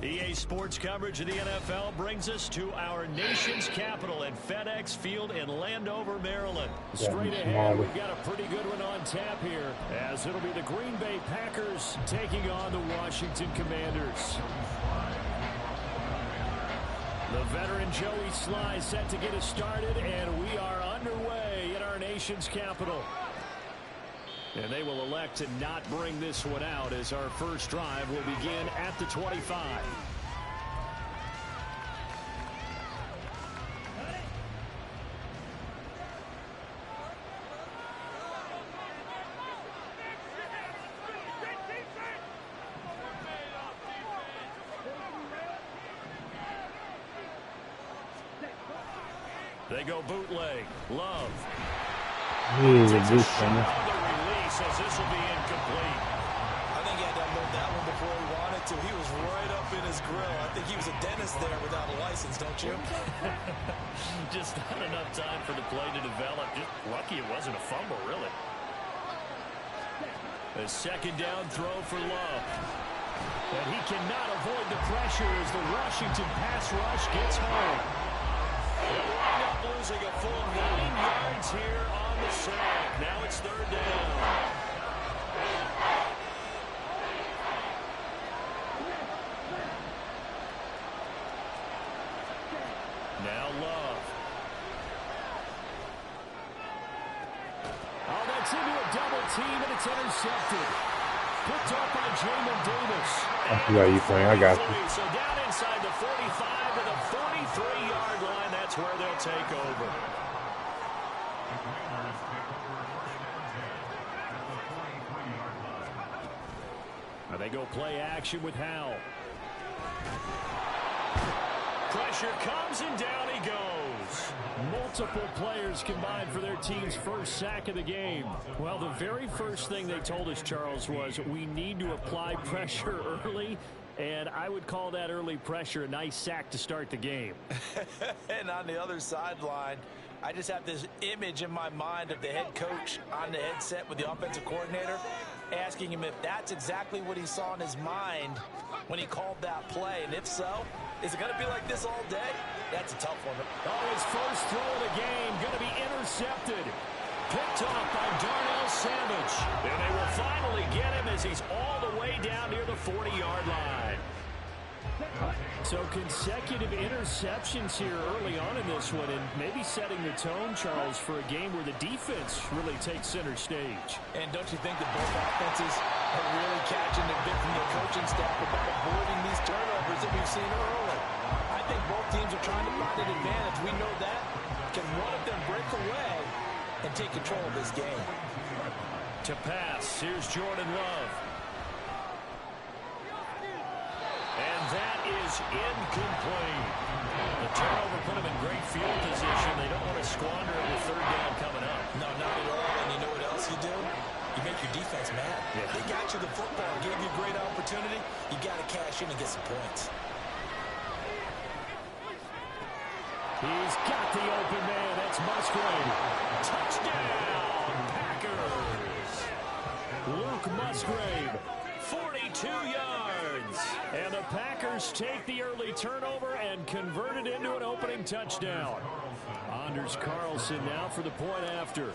EA Sports coverage of the NFL brings us to our nation's capital at FedEx Field in Landover, Maryland. Straight ahead, we've got a pretty good one on tap here, as it'll be the Green Bay Packers taking on the Washington Commanders. The veteran Joey Sly set to get us started, and we are underway in our nation's capital. And they will elect to not bring this one out, as our first drive will begin at the 25. They go bootleg. Love. He's a bootleg. Says this will be incomplete. I think he had to unload that one before he wanted to. He was right up in his grill. I think he was a dentist there without a license, don't you? Just not enough time for the play to develop. Just lucky it wasn't a fumble, really. A second down throw for Love. And he cannot avoid the pressure as the Washington pass rush gets home. They'll wind up losing a full 9 yards here on the sack. Now it's third down. Now Love. Oh, that's into a double team, and it's intercepted. Picked up by Jamin Davis. Yeah, you playing? I got you. So down inside the 45 to the 43-yard line. That's where they'll take over. Now they go play action with Howell. Pressure comes and down he goes. Multiple players combined for their team's first sack of the game. Well, the very first thing they told us, Charles, was we need to apply pressure early. And I would call that early pressure a nice sack to start the game. And on the other sideline, I just have this image in my mind of the head coach on the headset with the offensive coordinator asking him if that's exactly what he saw in his mind when he called that play. And if so, is it going to be like this all day? That's a tough one. Oh, his first throw of the game going to be intercepted. Picked off by Darnell Savage. And they will finally get him as he's all the way down near the 40-yard line. So consecutive interceptions here early on in this one, and maybe setting the tone, Charles, for a game where the defense really takes center stage. And don't you think that both offenses are really catching the bit from the coaching staff about avoiding these turnovers that we've seen early? I think both teams are trying to find an advantage. We know that. Can one of them break away and take control of this game? To pass, here's Jordan Love. And that is incomplete. The turnover put them in great field position. They don't want to squander it with third down coming up. No, not at all. And you know what else you do? You make your defense mad. Yeah. They got you the football, gave you a great opportunity. You got to cash in and get some points. He's got the open man. That's Musgrave. Touchdown, Packers. Luke Musgrave, 42 yards. And the Packers take the early turnover and convert it into an opening touchdown. Anders Carlson now for the point after.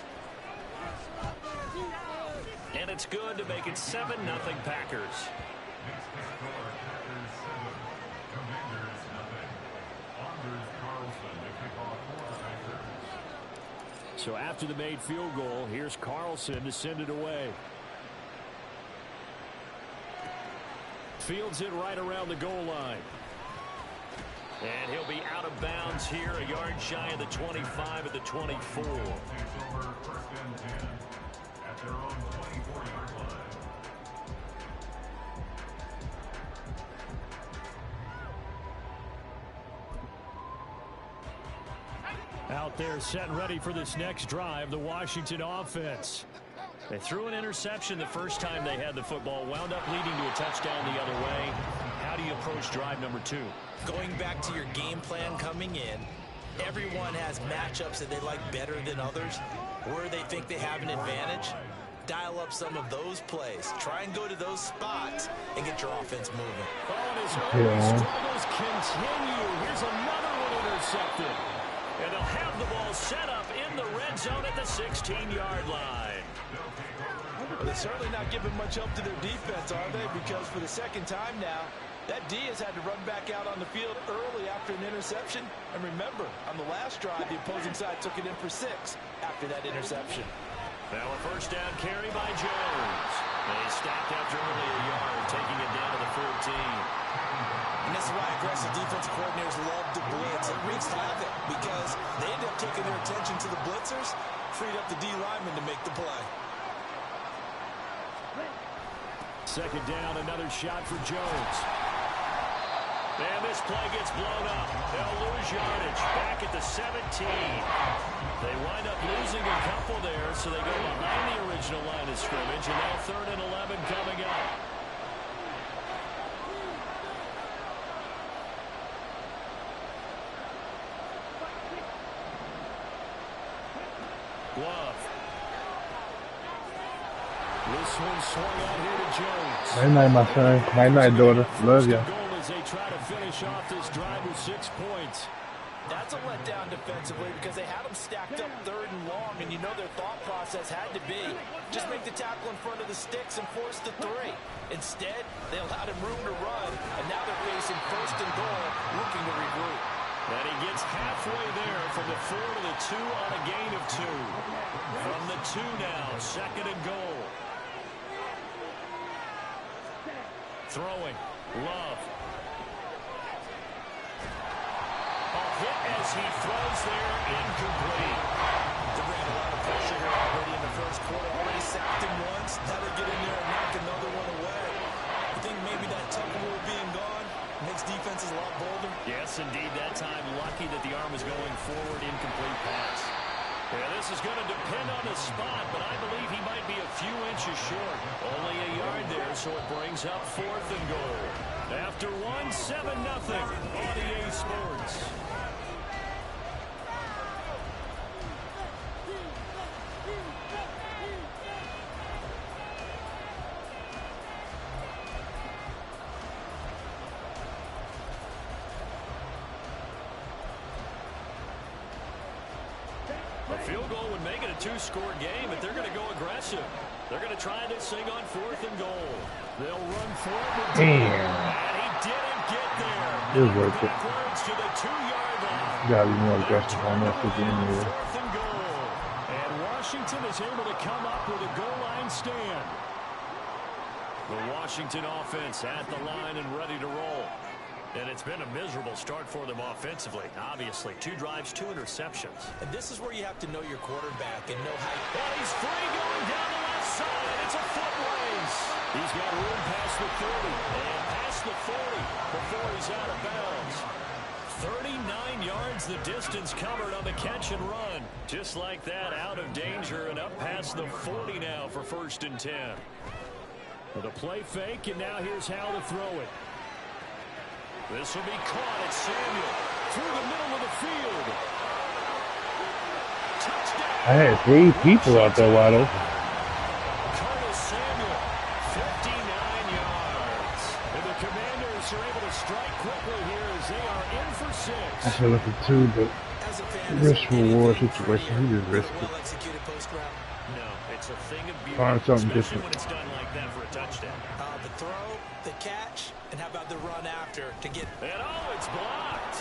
And it's good to make it 7-0 Packers. So after the made field goal, here's Carlson to send it away. Fields it right around the goal line. And he'll be out of bounds here, a yard shy of the 25 at the 24. Out there set and ready for this next drive, the Washington offense. They threw an interception the first time they had the football, wound up leading to a touchdown the other way. How do you approach drive number 2? Going back to your game plan coming in, everyone has matchups that they like better than others, where they think they have an advantage. dial up some of those plays. Try and go to those spots and get your offense moving. Oh, and his early struggles continue. Here's another one intercepted. And they'll have the ball set up in the red zone at the 16-yard line. Well, they're certainly not giving much help to their defense, are they? Because for the second time now, that D has had to run back out on the field early after an interception. And remember, on the last drive, the opposing side took it in for 6 after that interception. Now a first down carry by Jones. They stopped after only a yard, taking it down to the 14. And this is why aggressive defensive coordinators love to blitz. It wreaks havoc because they end up taking their attention to the blitzers, freed up the D lineman to make the play. Second down, another shot for Jones. And this play gets blown up. They'll lose yardage back at the 17. They wind up losing a couple there, so they go behind the original line of scrimmage, and now 3rd and 11 coming up. Glove. This one swung out here to Jones. Night night, my son. Night night, daughter. Love ya. As they try to finish off this drive with 6 points. That's a letdown defensively because they had them stacked up 3rd and long, and you know their thought process had to be just make the tackle in front of the sticks and force the 3. Instead, they allowed him room to run, and now they're facing 1st and goal, looking to regroup. And he gets halfway there from the 4 to the 2 on a gain of 2. From the 2 now, 2nd and goal. Throwing, Love. Hit as he throws there, incomplete. They ran a lot of pressure here already in the first quarter. Already sacked him once. Now they get in there and knock another one away. I think maybe that Tucker being gone makes defenses a lot bolder. Yes, indeed. That time, lucky that the arm was going forward, incomplete pass. Yeah, this is going to depend on the spot, but I believe he might be a few inches short. Only a yard there, so it brings up 4th and goal. After 1, 7-0 on EA Sports. A field goal would make it a 2-score game, but they're going to go aggressive. They're going to try this thing on 4th and goal. They'll run forward. Damn. And he didn't get there. It was worth it. Backwards to the 2-yard line. Gotta be more aggressive on that at the end here. 4th and goal. And Washington is able to come up with a goal line stand. The Washington offense at the line and ready to roll. And it's been a miserable start for them offensively. Obviously, 2 drives, 2 interceptions. And this is where you have to know your quarterback and know how. And he's free going down the left side. It's a foot race. He's got room past the 30 and past the 40 before he's out of bounds. 39 yards the distance covered on the catch and run. Just like that, out of danger and up past the 40 now for 1st and 10. With a play fake, and now here's how to throw it. This will be caught at Samuel through the middle of the field. Touchdown. I had 3 people out there wide open. Curtis Samuel, 59 yards. And the Commanders are able to strike quickly here as they are in for 6. I should look at 2, but risk reward situation, he just risked it. No, it's a thing of beauty. Find something different. When it's done like that for a touchdown. The throw, the catch, and how about the run after to get. And oh, it's blocked.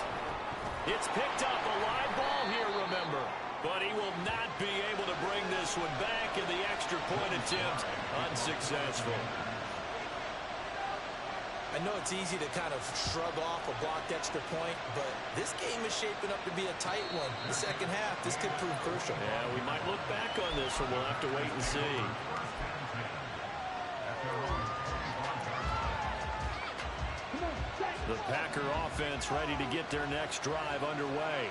It's picked up a live ball here, remember. But he will not be able to bring this one back, and the extra point attempt unsuccessful. I know it's easy to kind of shrug off a blocked extra point, but this game is shaping up to be a tight one. The second half, this could prove crucial. Yeah, we might look back on this one. We'll have to wait and see. The Packer offense ready to get their next drive underway.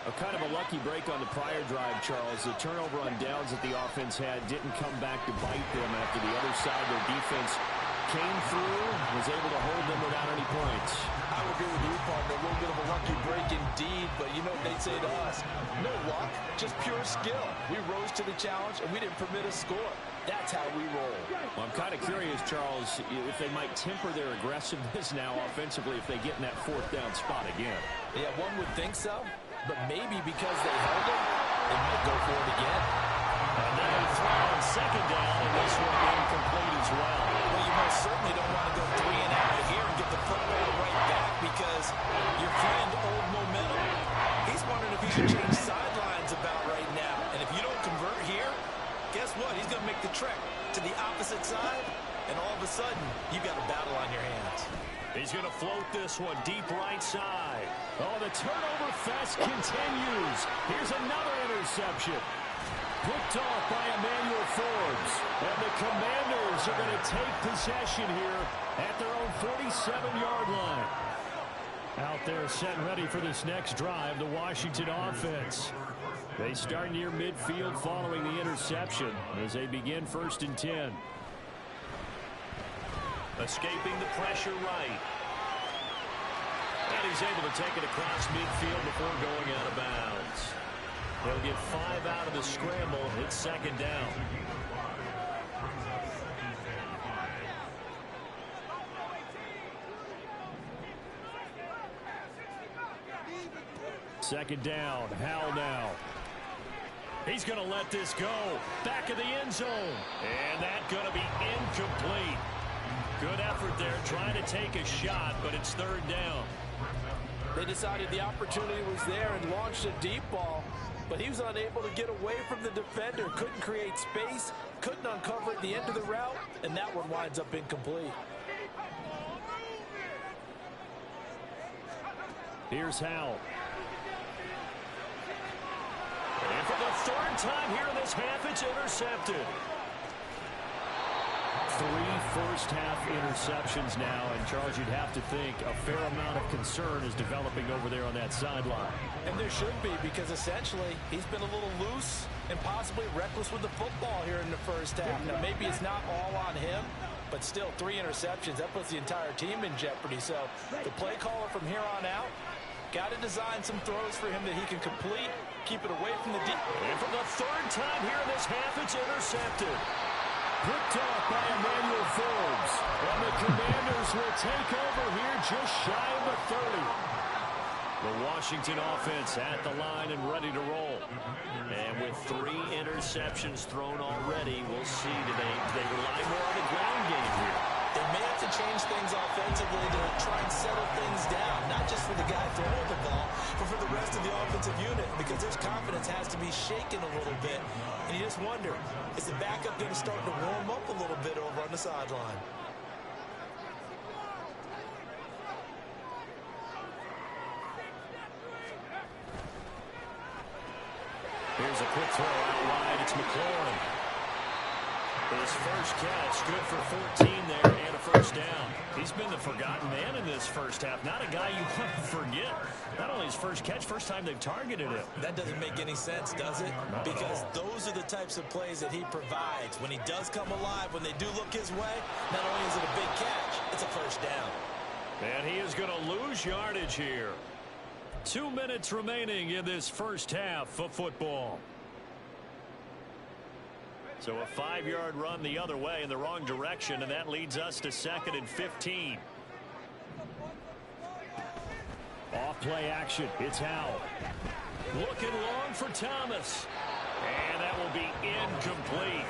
A kind of a lucky break on the prior drive, Charles. The turnover on downs that the offense had didn't come back to bite them after the other side. Their defense came through, was able to hold them without any points. I would agree with you, partner. A little bit of a lucky break indeed, but you know what they'd say to us? No luck, just pure skill. We rose to the challenge, and we didn't permit a score. That's how we roll. Well, I'm kind of curious, Charles, if they might temper their aggressiveness now offensively if they get in that fourth down spot again. Yeah, one would think so, but maybe because they held him, they might go for it again. And then they throw on second down, and this one incomplete as well. Well, you most certainly don't want to go 3 and out here and get the football right back because you're playing old momentum. He's wondering if he should change sidelines about right now. And if you don't convert here, guess what? He's going to make the trek to the opposite side, and all of a sudden, you've got a battle on your hands. He's going to float this one deep right side. Oh, the turnover fest continues. Here's another interception. Picked off by Emmanuel Forbes. And the Commanders are going to take possession here at their own 47-yard line. Out there set and ready for this next drive, the Washington offense. They start near midfield following the interception as they begin 1st and 10. Escaping the pressure right. And he's able to take it across midfield before going out of bounds. They'll get 5 out of the scramble. It's 2nd down. Second down. Howell now. He's going to let this go. Back of the end zone. And that's going to be incomplete. Good effort there trying to take a shot, but it's 3rd down. They decided the opportunity was there and launched a deep ball, but he was unable to get away from the defender. Couldn't create space, couldn't uncover at the end of the route, and that one winds up incomplete. Here's Howell. And for the 3rd time here in this half, it's intercepted. 3 first-half interceptions now, and Charles, you'd have to think a fair amount of concern is developing over there on that sideline. And there should be, because essentially he's been a little loose and possibly reckless with the football here in the first half. Now, maybe it's not all on him, but still 3 interceptions. That puts the entire team in jeopardy. So the play caller from here on out got to design some throws for him that he can complete, keep it away from the deep. And for the 3rd time here in this half, it's intercepted. Picked off by Emmanuel Forbes. And the Commanders will take over here just shy of the 30. The Washington offense at the line and ready to roll. And with 3 interceptions thrown already, we'll see. Do they rely more on the ground game here? They may have to change things offensively to try and settle things down, not just for the guy throwing the ball, but for the rest of the offensive unit, because his confidence has to be shaken a little bit. And you just wonder, is the backup going to start to warm up a little bit over on the sideline? Here's a quick throw out wide. It's McLaurin. His first catch, good for 14 there and a 1st down. He's been the forgotten man in this first half. Not a guy you want to forget. Not only his first catch, first time they've targeted him. That doesn't make any sense, does it? Because those are the types of plays that he provides. When he does come alive, when they do look his way, not only is it a big catch, it's a 1st down. And he is going to lose yardage here. 2 minutes remaining in this first half of football. So a 5-yard run the other way in the wrong direction, and that leads us to 2nd and 15. Off play action. It's Howell. Looking long for Thomas. And that will be incomplete.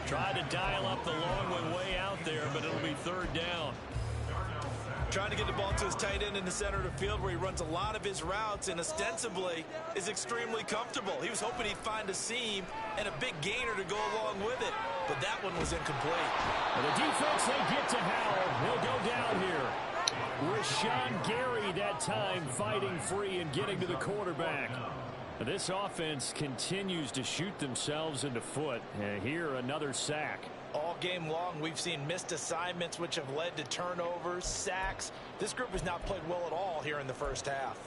Tried to dial up the long one way out there, but it'll be 3rd down. Trying to get the ball to his tight end in the center of the field where he runs a lot of his routes and ostensibly is extremely comfortable. He was hoping he'd find a seam and a big gainer to go along with it, but that one was incomplete. And the defense, they get to Howell. He'll go down here. Rashawn Gary that time fighting free and getting to the quarterback. This offense continues to shoot themselves in the foot. And here another sack. All game long, we've seen missed assignments which have led to turnovers, sacks. This group has not played well at all here in the first half.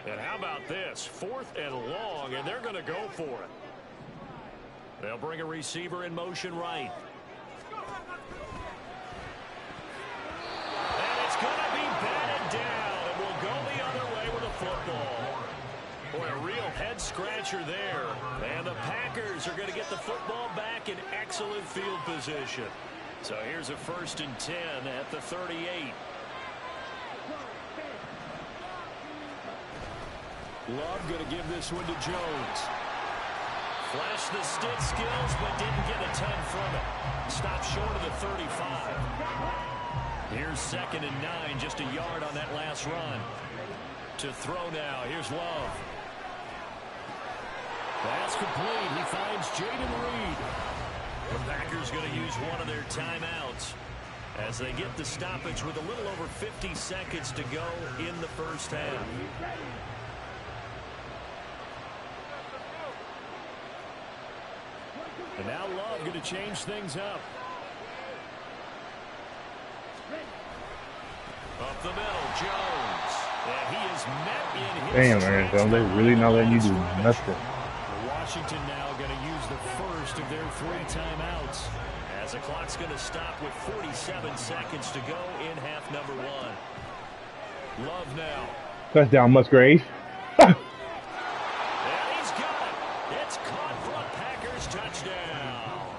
And how about this? 4th and long, and they're going to go for it. They'll bring a receiver in motion right. And it's going to be batted down, and we'll go the other way with a football. Boy, a real head-scratcher there. Packers are going to get the football back in excellent field position. So here's a 1st and 10 at the 38. Love going to give this one to Jones. Flashed the stick skills, but didn't get a ton from it. Stopped short of the 35. Here's 2nd and 9, just a yard on that last run. To throw now, here's Love. Pass complete, he finds Jaden Reed. The Packers going to use one of their timeouts as they get the stoppage with a little over 50 seconds to go in the first half. And now Love going to change things up. Up the middle, Jones. And he is met in his Damn, man, don't they really not letting you do nothing? Washington now going to use the first of their 3 timeouts as the clock's going to stop with 47 seconds to go in half number 1. Love now. Touchdown, Musgrave. And he's got it. It's caught for a Packers touchdown.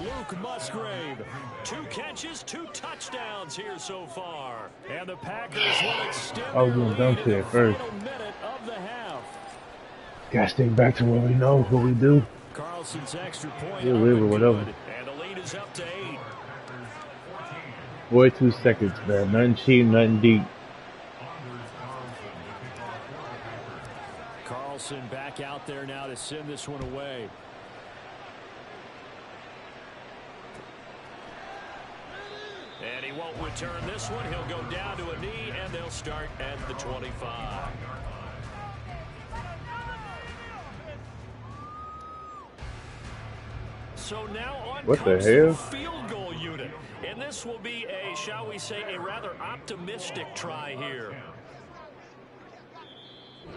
Luke Musgrave, 2 catches, 2 touchdowns here so far. And the Packers will extend their lead in the final minute of the half. Gotta stay back to what we know, what we do. Carlson's extra point We'll live with whatever. and the lead is up to 8. 42 seconds, man. Nothing cheap, nothing deep. Carlson back out there now to send this one away. And he won't return this one. He'll go down to a knee, and they'll start at the 25. So now on what comes the hell? The field goal unit. And this will be a, shall we say, a rather optimistic try here.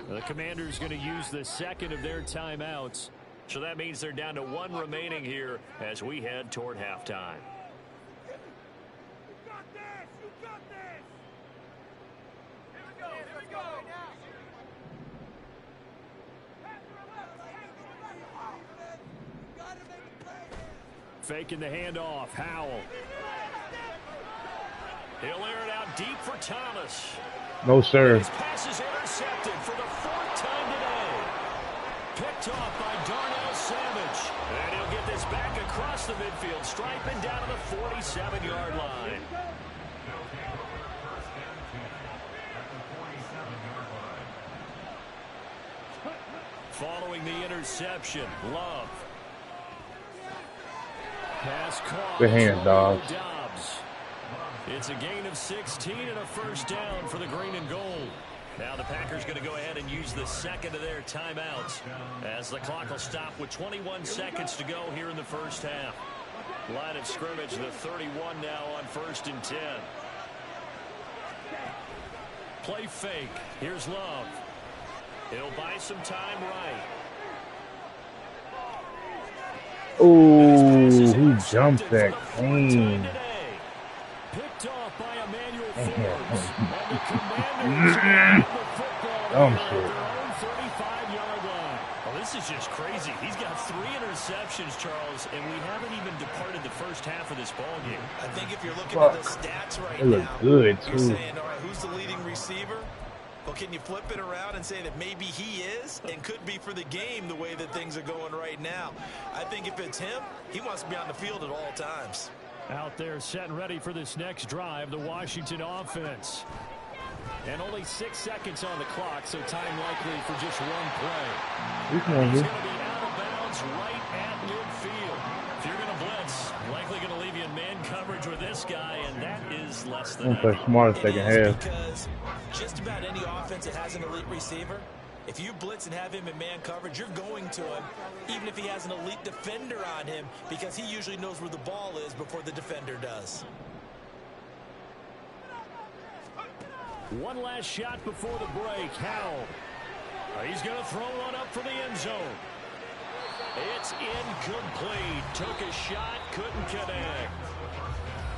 The Commanders going to use the 2nd of their timeouts. So that means they're down to 1 remaining here as we head toward halftime. Faking the handoff. Howell. He'll air it out deep for Thomas. No, sir. His pass is intercepted for the 4th time today. Picked off by Darnell Savage. And he'll get this back across the midfield stripe and down to the 47-yard line. Following the interception, Love. Pass caught. Good hands, dogs. It's a gain of 16 and a 1st down for the green and gold. Now the Packers going to go ahead and use the 2nd of their timeouts as the clock will stop with 21 seconds to go here in the first half. Line of scrimmage, the 31 now on 1st and 10. Play fake. Here's Love. He'll buy some time right. Ooh, he jumped that clean. Picked off by Emmanuel Forbes. And the Commanders have the football Dumb at shit. their own 35-yard line. Well, this is just crazy. He's got 3 interceptions, Charles, and we haven't even departed the first half of this ball game. I think if you're looking at the stats right They look now, good, you're too. saying, all right, who's the leading receiver? Well, can you flip it around and say that maybe he is and could be for the game the way that things are going right now? I think if it's him, he wants to be on the field at all times. Out there set and ready for this next drive, the Washington offense. And only 6 seconds on the clock, so time likely for just 1 play. He's going to be out of bounds right at midfield. If you're going to blitz, likely going to leave you in man coverage with this guy, and that is less than play smart second half. Because just about any offense that has an elite receiver, if you blitz and have him in man coverage, you're going to him, even if he has an elite defender on him, because he usually knows where the ball is before the defender does. One last shot before the break. Howell. He's going to throw one up for the end zone. It's incomplete. Took a shot, couldn't connect.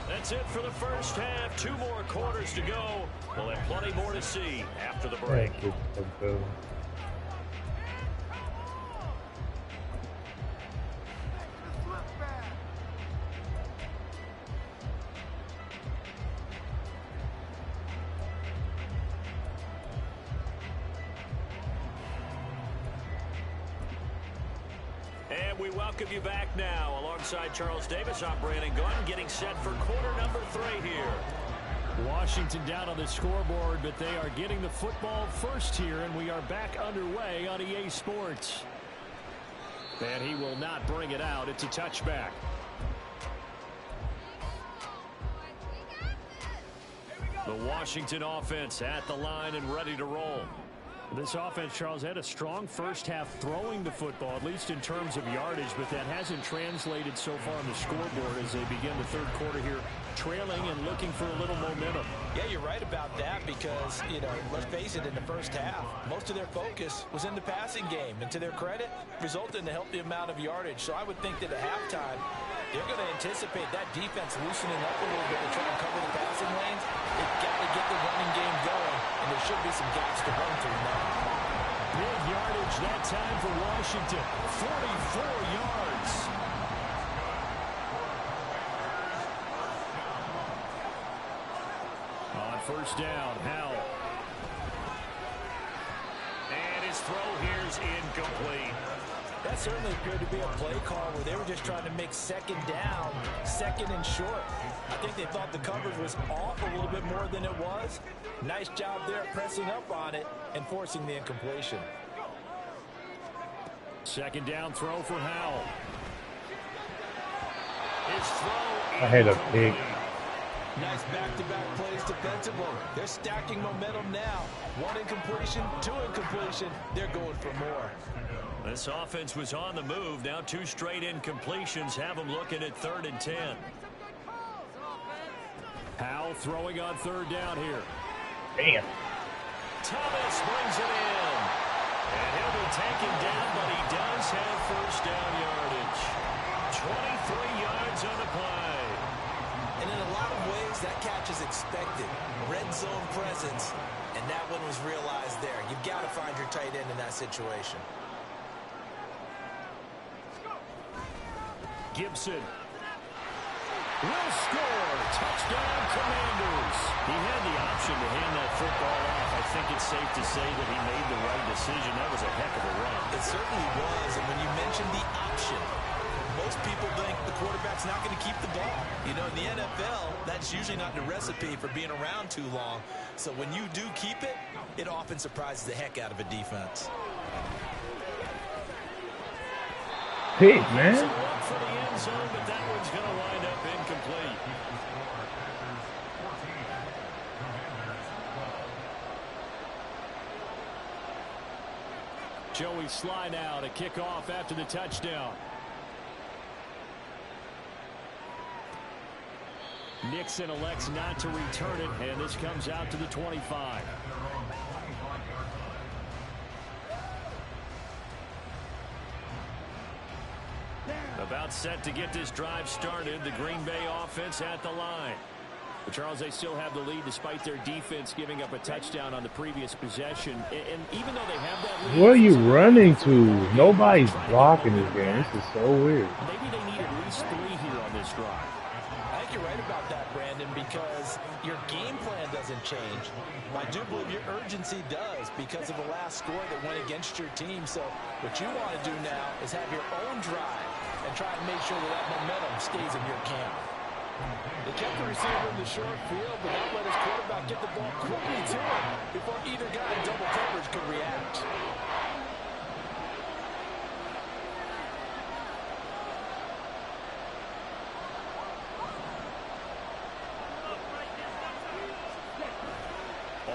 That's it for the first half. 2 more quarters to go. We'll have plenty more to see after the break. And we welcome you back now. Alongside Charles Davis, I'm Brandon Gunn, getting set for quarter number 3 here. Washington down on the scoreboard, but they are getting the football first here, and we are back underway on EA Sports. And he will not bring it out. It's a touchback. The Washington offense at the line and ready to roll. This offense, Charles, had a strong first half throwing the football, at least in terms of yardage, but that hasn't translated so far on the scoreboard as they begin the third quarter here, trailing and looking for a little momentum. Yeah, you're right about that because, let's face it, in the first half, most of their focus was in the passing game. And to their credit, resulted in a healthy amount of yardage. So I would think that at halftime, they're going to anticipate that defense loosening up a little bit to try and cover the passing lanes. They've got to get the running game going, and there should be some gaps to run through now. Big yardage that time for Washington, 44 yards. On first down, Howell. And his throw here's incomplete. That certainly appeared to be a play call where they were just trying to make second down, second and short. I think they thought the coverage was off a little bit more than it was. Nice job there pressing up on it and forcing the incompletion. Second down throw for Howell. His throw I had a pick. Nice back-to-back plays defensively. They're stacking momentum now. 1 incompletion, 2 incompletion. They're going for more. This offense was on the move. Now 2 straight incompletions have them looking at 3rd and 10. Howell throwing on 3rd down here. Damn. Thomas brings it in. And he'll be taken down, but he does have first down yardage. 23 yards on the play. And in a lot of ways, that catch is expected. Red zone presence, and that one was realized there. You've got to find your tight end in that situation. Gibson will score. Touchdown, Commanders. He had the option to hand that football off. I think it's safe to say that he made the right decision. That was a heck of a run. It certainly was, and when you mentioned the option, most people think the quarterback's not going to keep the ball. In the NFL, that's usually not the recipe for being around too long. So when you do keep it, it often surprises the heck out of a defense. Pick, man. So up for the end zone, but that one's going to wind up incomplete. Joey Sly now to kick off after the touchdown. Nixon elects not to return it, and this comes out to the 25. About set to get this drive started. The Green Bay offense at the line. But Charles, they still have the lead despite their defense giving up a touchdown on the previous possession. And even though they have that lead, What are you running to? Nobody's blocking this game. This is so weird. Maybe they need at least 3 here on this drive. I think you're right about that, Brandon, because your game plan doesn't change. I do believe your urgency does because of the last score that went against your team. So what you want to do now is have your own drive and try and make sure that momentum stays in your camp. They kept the receiver in the short field, but that let his quarterback get the ball quickly to him before either guy in double coverage could react.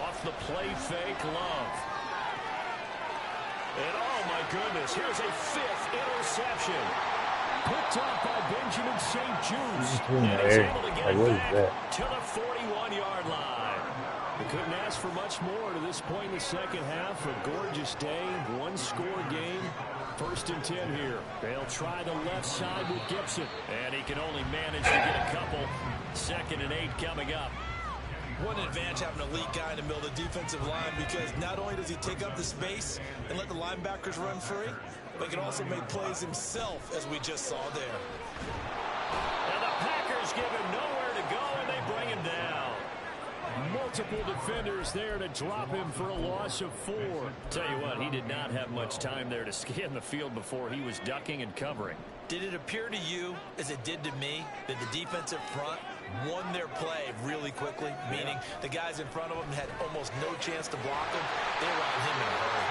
Off the play fake, Love. And oh my goodness, here's a 5th interception. Picked up by Benjamin St. Juice. And he's able to get it back to the 41-yard line. They couldn't ask for much more to this point in the second half. A gorgeous day, 1-score game. 1st and 10 here. They'll try the left side with Gibson. And he can only manage to get a couple. 2nd and 8 coming up. What an advantage having an elite guy in the middle of the defensive line, because not only does he take up the space and let the linebackers run free, but he can also make plays himself, as we just saw there. And the Packers give him nowhere to go, and they bring him down. multiple defenders there to drop him for a loss of 4. Tell you what, he did not have much time there to scan the field before he was ducking and covering. Did it appear to you, as it did to me, that the defensive front won their play really quickly? Meaning the guys in front of him had almost no chance to block him. They were on him in a hurry.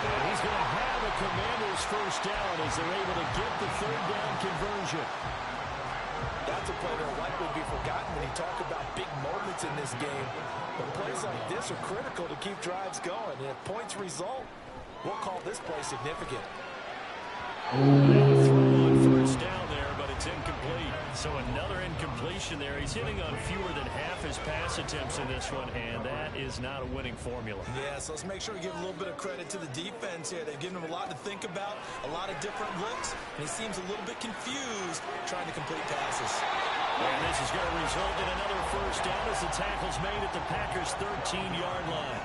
And he's going to have a Commanders first down as they're able to get the third down conversion. That's a play that will likely be forgotten when you talk about big moments in this game. But plays like this are critical to keep drives going. And if points result, we'll call this play significant. Throw on first down there, but it's incomplete. So another incompletion there. He's hitting on fewer than half his pass attempts in this one, and that is not a winning formula. Yeah, so let's make sure we give a little bit of credit to the defense here. They've given him a lot to think about, a lot of different looks, and he seems a little bit confused trying to complete passes. And this is going to result in another first down as the tackle's made at the Packers' 13-yard line.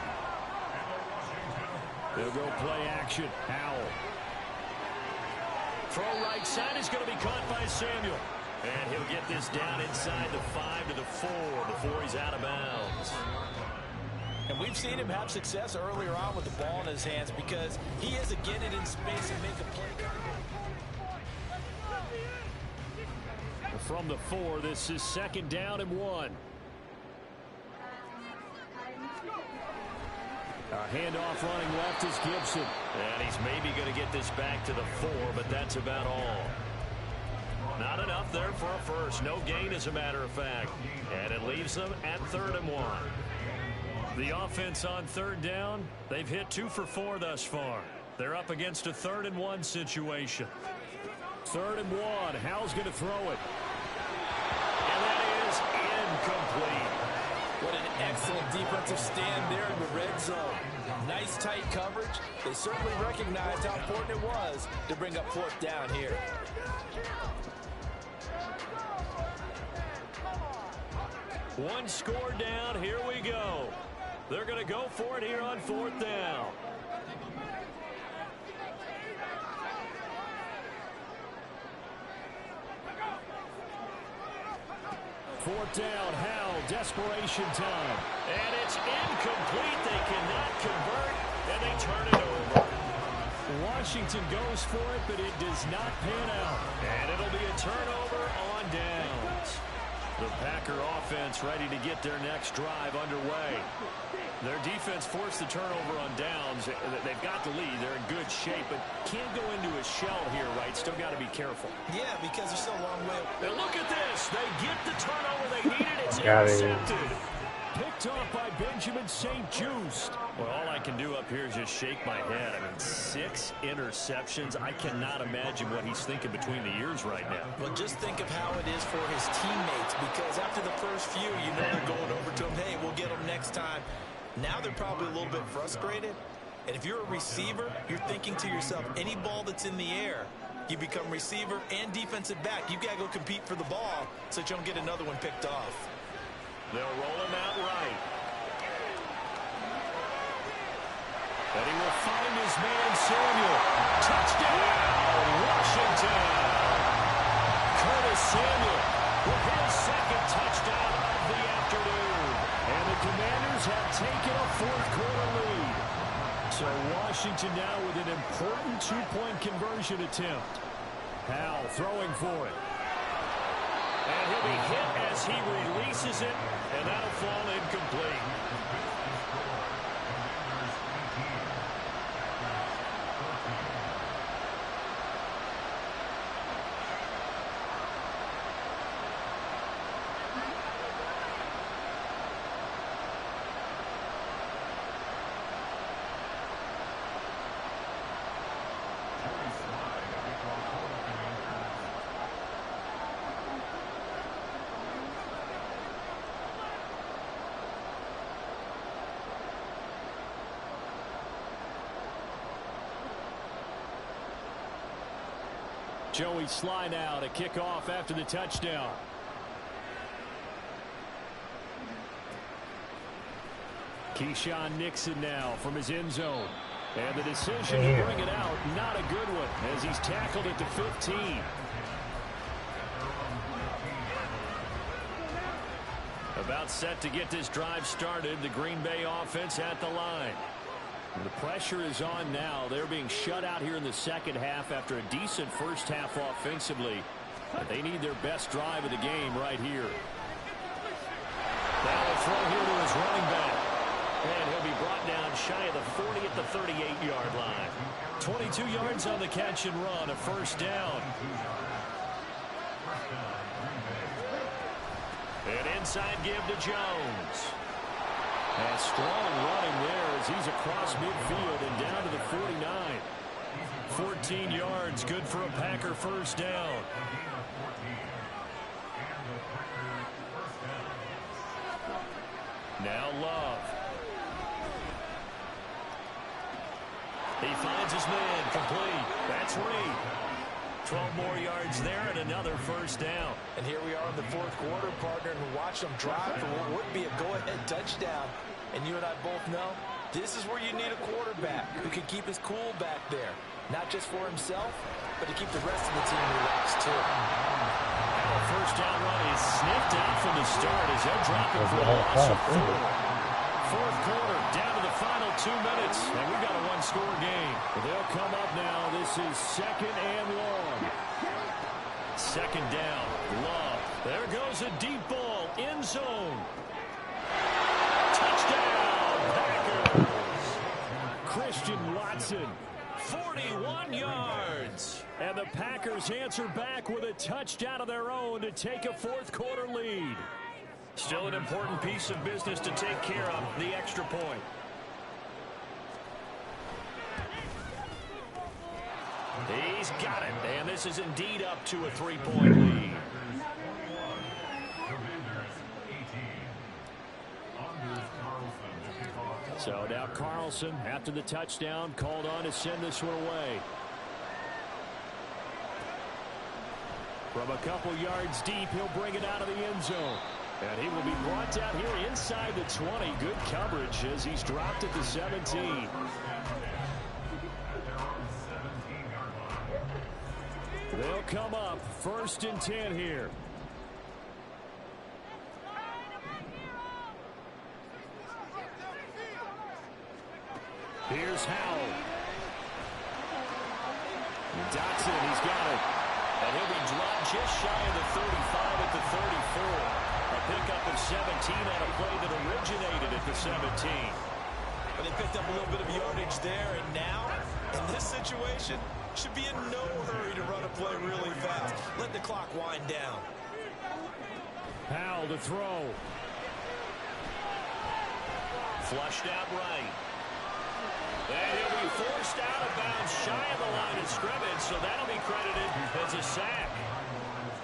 They'll go play action. Howell. Throw right side is going to be caught by Samuel. And he'll get this down inside the 5 to the 4 before he's out of bounds. And we've seen him have success earlier on with the ball in his hands because he is a get it in space and make a play. From the 4, this is 2nd down and 1. A handoff running left is Gibson. And he's maybe going to get this back to the 4, but that's about all. Not enough there for a first. No gain, as a matter of fact. And it leaves them at 3rd and 1. The offense on 3rd down, they've hit 2 for 4 thus far. They're up against a 3rd and 1 situation. 3rd and 1. Howell's going to throw it. And that is incomplete. What an excellent defensive stand there in the red zone. Nice tight coverage. They certainly recognized how important it was to bring up 4th down here. One score down. Here we go. They're going to go for it here on 4th down. Fourth down, Howell, desperation time. And it's incomplete. They cannot convert, and they turn it over. Washington goes for it, but it does not pan out. And it'll be a turnover on downs. The Packer offense ready to get their next drive underway. Their defense forced the turnover on downs. They've got the lead. They're in good shape, but can't go into a shell here, right? Still got to be careful. Yeah, because there's still a long way. Now look at this. They get the turnover they needed. It's intercepted. Picked off by Benjamin St-Juste. Well, all I can do up here is just shake my head. I mean, 6 interceptions. I cannot imagine what he's thinking between the ears right now. Well, just think of how it is for his teammates, because after the first few, you know they're going over to him, hey, we'll get him next time. Now they're probably a little bit frustrated. And if you're a receiver, you're thinking to yourself, any ball that's in the air, you become receiver and defensive back. You've got to go compete for the ball so that you don't get another one picked off. They'll roll him out right. And he will find his man, Samuel. Touchdown, Washington. Curtis Samuel with his 2nd touchdown of the afternoon. And the Commanders have taken a 4th-quarter lead. So Washington now with an important 2-point conversion attempt. Howell throwing for it. And he'll be hit as he releases it, and that'll fall incomplete. Joey Sly now to kick off after the touchdown. Keyshawn Nixon now from his end zone. And the decision to bring it out, not a good one, as he's tackled at the 15. About set to get this drive started. The Green Bay offense at the line. The pressure is on now. They're being shut out here in the second half after a decent first half offensively. But they need their best drive of the game right here. Now the throw here to his running back. And he'll be brought down shy of the 40 at the 38-yard line. 22 yards on the catch and run, a first down. An inside give to Jones. And strong running there as he's across midfield and down to the 49. 14 yards, good for a Packer first down. Now Love. He finds his man, complete. That's Reed. 12 more yards there and another first down. And here we are in the fourth quarter, partner, and watch them drive for what would be a go-ahead touchdown. And you and I both know this is where you need a quarterback who can keep his cool back there. Not just for himself, but to keep the rest of the team relaxed, too. And a first down run is sniffed out from the start as they'll drop it for a loss of 4. Fourth quarter, down to the final 2 minutes, and we've got a one-score game. They'll come up now. This is second and long. Second down, Love. There goes a deep ball, end zone. Touchdown, Packers. Christian Watson, 41 yards. And the Packers answer back with a touchdown of their own to take a fourth quarter lead. Still an important piece of business to take care of, the extra point. He's got it, and this is indeed up to a 3-point lead. So now Carlson, after the touchdown, called on to send this one away. From a couple yards deep, he'll bring it out of the end zone. And he will be brought down here inside the 20. Good coverage as he's dropped at the 17. They'll come up first and 10 here. Here's Howell. Dotson, he's got it. And he'll be dropped just shy of the 35 at the 34. A pickup of 17 on a play that originated at the 17. But they picked up a little bit of yardage there, and now, in this situation, should be in no hurry to run a play really fast. Let the clock wind down. Howell to throw. Flushed out right. And he'll be forced out of bounds shy of the line of scrimmage, so that'll be credited as a sack.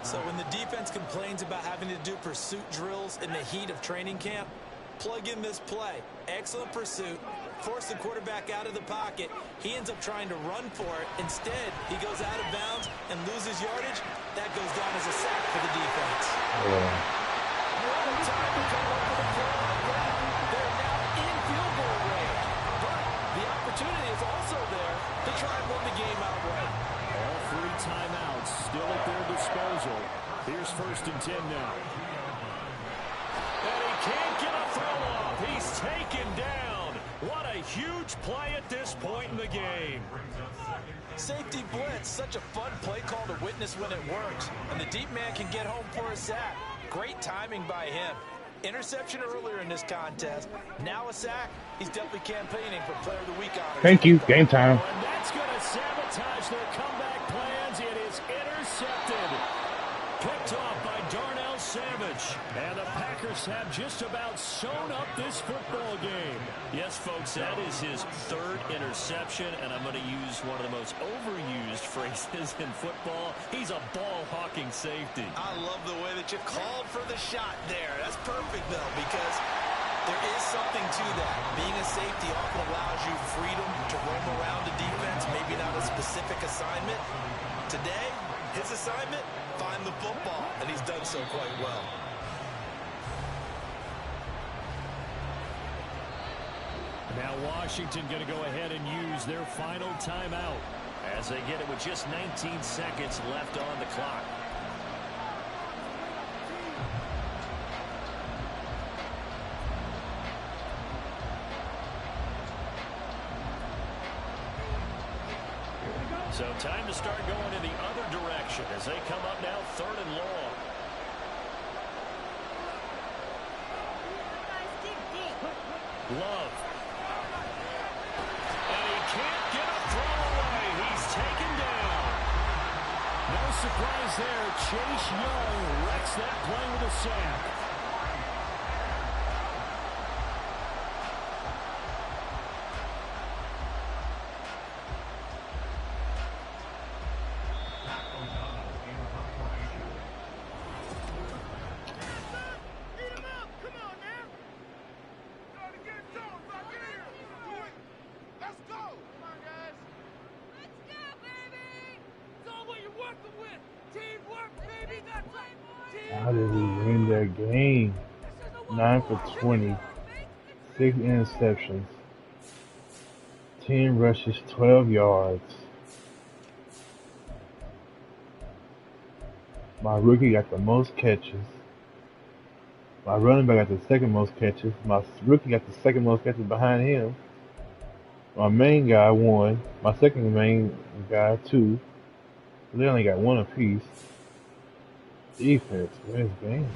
So when the defense complains about having to do pursuit drills in the heat of training camp, plug in this play. Excellent pursuit. Force the quarterback out of the pocket. He ends up trying to run for it. Instead, he goes out of bounds and loses yardage. That goes down as a sack for the defense. What a time to come over the play like that. They're now in field goal range. But the opportunity is also there to try and win the game outright. All 3 timeouts still at their disposal. Here's first and 10 now. And he can't get a throw off. He's taken down. What a huge play at this point in the game. Safety blitz, such a fun play call to witness when it works. And the deep man can get home for a sack. Great timing by him. Interception earlier in this contest. Now a sack. He's definitely campaigning for Player of the Week honors. Thank you. Game time. And that's going to sabotage their comeback plans. It is intercepted. Picked off by Darnell Savage. And the Packers have just about sewn up this football game. Yes, folks, that is his 3rd interception, and I'm going to use one of the most overused phrases in football. He's a ball-hawking safety. I love the way that you called for the shot there. That's perfect, though, because there is something to that. Being a safety often allows you freedom to roam around the defense, maybe not a specific assignment. Today, his assignment, find the football, and he's done so quite well. Now Washington going to go ahead and use their final timeout as they get it with just 19 seconds left on the clock. So time to start going in the other direction as they come up now 3rd and long. Love. And he can't get a throw away. He's taken down. No surprise there. Chase Young wrecks that play with a sack. How did we win that game? 9 for 20, 6 interceptions, 10 rushes, 12 yards. My rookie got the most catches. My running back got the second most catches. My rookie got the second most catches behind him. My main guy won. My second main guy, 2. They only got 1 apiece. Defense wins games.